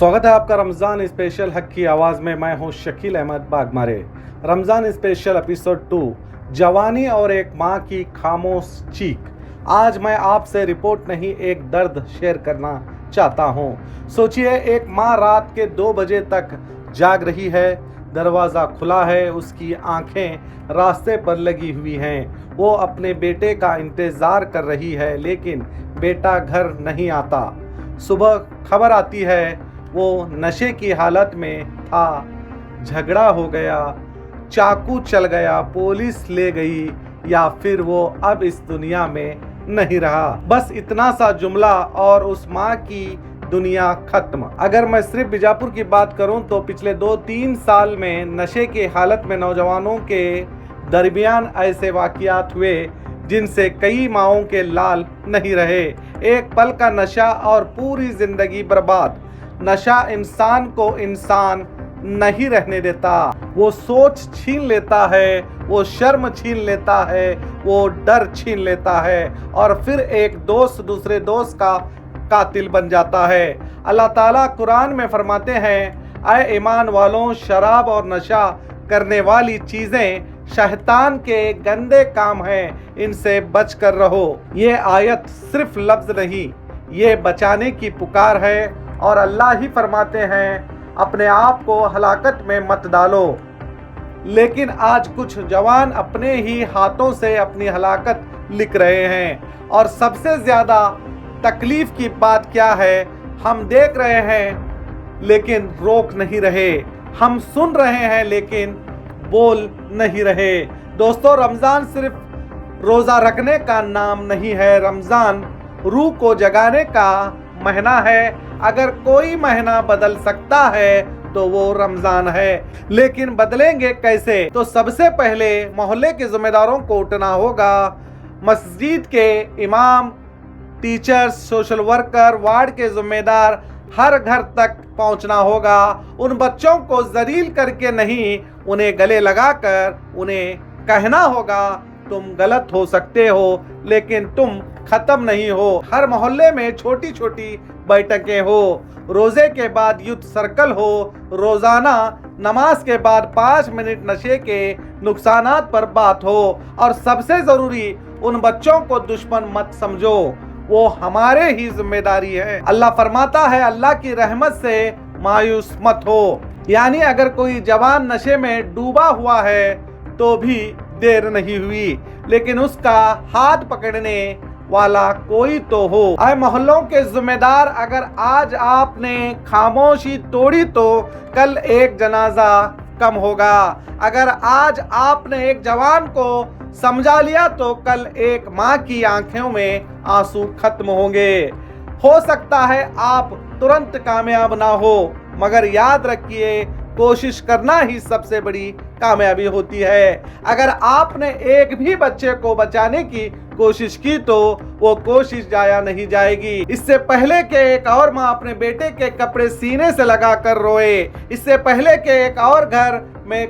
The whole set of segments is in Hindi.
स्वागत है आपका रमज़ान स्पेशल हक की आवाज़ में। मैं हूं शकील अहमद बागमारे। रमज़ान स्पेशल एपिसोड 2, जवानी और एक माँ की खामोश चीख। आज मैं आपसे रिपोर्ट नहीं, एक दर्द शेयर करना चाहता हूं। सोचिए, एक माँ रात के 2 बजे तक जाग रही है, दरवाज़ा खुला है, उसकी आंखें रास्ते पर लगी हुई हैं। वो अपने बेटे का इंतज़ार कर रही है, लेकिन बेटा घर नहीं आता। सुबह खबर आती है वो नशे की हालत में था, झगड़ा हो गया, चाकू चल गया, पुलिस ले गई, या फिर वो अब इस दुनिया में नहीं रहा। बस इतना सा जुमला और उस माँ की दुनिया खत्म। अगर मैं सिर्फ बीजापुर की बात करूं तो पिछले 2-3 साल में नशे की हालत में नौजवानों के दरमियान ऐसे वाकयात हुए जिनसे कई माओं के लाल नहीं रहे। एक पल का नशा और पूरी जिंदगी बर्बाद। नशा इंसान को इंसान नहीं रहने देता। वो सोच छीन लेता है, वो शर्म छीन लेता है, वो डर छीन लेता है, और फिर एक दोस्त दूसरे दोस्त का कातिल बन जाता है। अल्लाह ताला कुरान में फरमाते हैं, ऐ ईमान वालों, शराब और नशा करने वाली चीज़ें शैतान के गंदे काम हैं, इनसे बच कर रहो। ये आयत सिर्फ लफ्ज़ नहीं, ये बचाने की पुकार है। और अल्लाह ही फरमाते हैं, अपने आप को हलाकत में मत डालो। लेकिन आज कुछ जवान अपने ही हाथों से अपनी हलाकत लिख रहे हैं। और सबसे ज़्यादा तकलीफ़ की बात क्या है, हम देख रहे हैं लेकिन रोक नहीं रहे, हम सुन रहे हैं लेकिन बोल नहीं रहे। दोस्तों, रमज़ान सिर्फ रोज़ा रखने का नाम नहीं है, रमज़ान रूह को जगाने का महीना है। अगर कोई महीना बदल सकता है तो वो रमज़ान है। लेकिन बदलेंगे कैसे? तो सबसे पहले मोहल्ले के ज़िम्मेदारों को उठना होगा। मस्जिद के इमाम, टीचर्स, सोशल वर्कर, वार्ड के ज़िम्मेदार, हर घर तक पहुंचना होगा। उन बच्चों को जलील करके नहीं, उन्हें गले लगाकर उन्हें कहना होगा, तुम गलत हो सकते हो लेकिन तुम खत्म नहीं हो। हर मोहल्ले में छोटी छोटी बैठकें हो, रोजे के बाद यूथ सर्कल हो, रोजाना नमाज के बाद 5 मिनट नशे के नुकसानात पर बात हो। और सबसे जरूरी, उन बच्चों को दुश्मन मत समझो, वो हमारे ही जिम्मेदारी है। अल्लाह फरमाता है, अल्लाह की रहमत से मायूस मत हो। यानी अगर कोई जवान नशे में डूबा हुआ है तो भी देर नहीं हुई, लेकिन उसका हाथ पकड़ने वाला कोई तो हो। आए मोहल्लों के जिम्मेदार, अगर आज आपने खामोशी तोड़ी तो कल एक जनाजा कम होगा। अगर आज आपने एक जवान को समझा लिया तो कल एक माँ की आंखों में आंसू खत्म होंगे। हो सकता है आप तुरंत कामयाब ना हो, मगर याद रखिए, कोशिश करना ही सबसे बड़ी कामयाबी होती है। अगर आपने एक भी बच्चे को बचाने की कोशिश की तो वो कोशिश जाया नहीं जाएगी। इससे पहले कि एक और माँ अपने बेटे के कपड़े सीने से लगा कर रोए, इससे पहले कि एक और घर में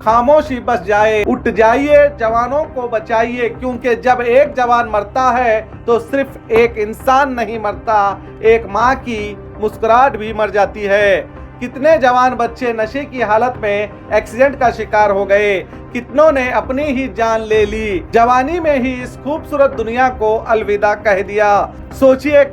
खामोशी बस जाए, उठ जाइए, जवानों को बचाइए। क्योंकि जब एक जवान मरता है तो सिर्फ एक इंसान नहीं मरता, एक माँ की मुस्कुराहट भी मर जाती है। कितने जवान बच्चे नशे की हालत में एक्सीडेंट का शिकार हो गए, कितनों ने अपनी ही जान ले ली। जवानी में ही इस खूबसूरत दुनिया को अलविदा कह दिया। सोचिए,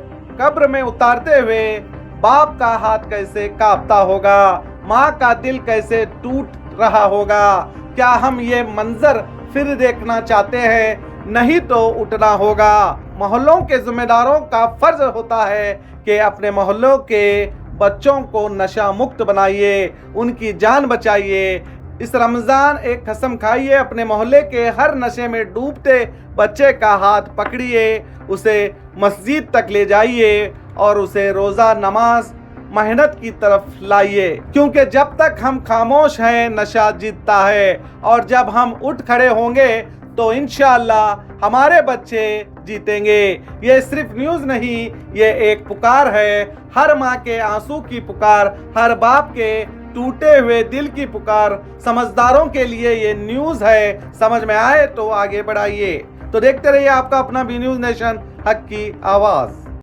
कब्र में उतारते हुए बाप का हाथ कैसे कांपता होगा, माँ का दिल कैसे टूट रहा होगा। क्या हम ये मंजर फिर देखना चाहते हैं? नहीं तो उठना होगा। मोहल्लों के जिम्मेदारों का फर्ज होता है कि अपने मोहल्लों के बच्चों को नशा मुक्त बनाइए, उनकी जान बचाइए। इस रमज़ान एक कसम खाइए, अपने मोहल्ले के हर नशे में डूबते बच्चे का हाथ पकड़िए, उसे मस्जिद तक ले जाइए और उसे रोज़ा नमाज मेहनत की तरफ लाइए। क्योंकि जब तक हम खामोश हैं नशा जीतता है, और जब हम उठ खड़े होंगे तो इंशाअल्लाह हमारे बच्चे जीतेंगे। ये सिर्फ न्यूज़ नहीं, ये एक पुकार है, हर माँ के आंसू की पुकार, हर बाप के टूटे हुए दिल की पुकार। समझदारों के लिए ये न्यूज़ है, समझ में आए तो आगे बढ़ाइए। तो देखते रहिए आपका अपना बी न्यूज़ नेशन, हक की आवाज़।